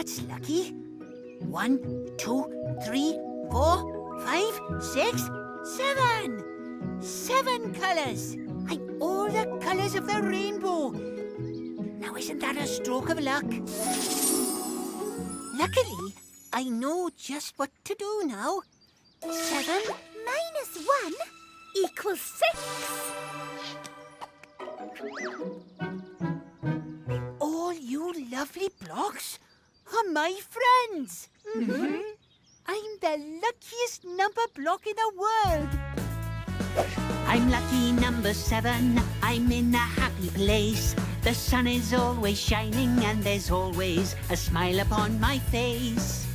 That's lucky. 1, 2, 3, 4, 5, 6, 7. 7 colours. I'm all the colours of the rainbow. Now, isn't that a stroke of luck? Luckily, I know just what to do now. 7 minus 1 equals 6. All you lovely blocks are my friends. I'm the luckiest number block in the world. I'm lucky number 7. I'm in a happy place. The sun is always shining and there's always a smile upon my face.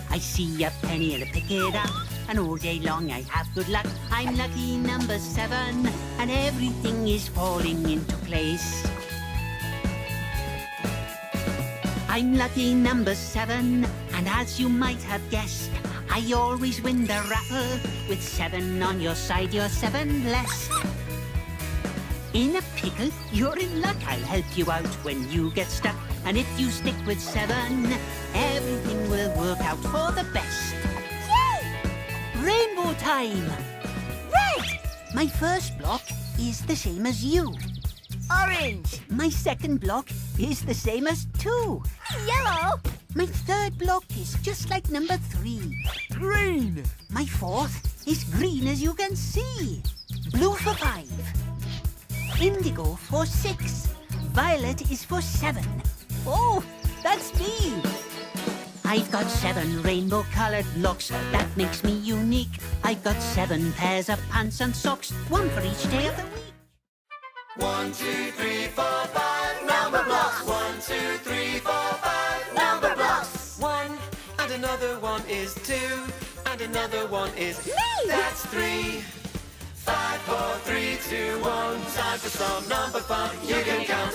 I see a penny and I pick it up, and all day long I have good luck. I'm lucky number 7, and everything is falling into place. I'm lucky number 7, and as you might have guessed, I always win the raffle. With 7 on your side, you're 7 blessed. In a pickle, you're in luck. I'll help you out when you get stuck. And if you stick with 7, everything will work out for the best. Yay! Rainbow time! Red! My first block is the same as you. Orange! My second block is the same as 2. Yellow! My third block is just like number 3. Green! My fourth is green, as you can see. Blue for 5. Indigo for 6. Violet is for 7. Oh, that's me. I've got 7 rainbow-coloured blocks. That makes me unique. I've got 7 pairs of pants and socks, 1 for each day of the week. 1, 2, 3, 4, 5 number blocks. 1, 2, 3, 4, 5 number blocks. 1 and another one is 2 and another one is me. That's 3. 5, 4, 3, 2, 1. Time for some number fun. You can count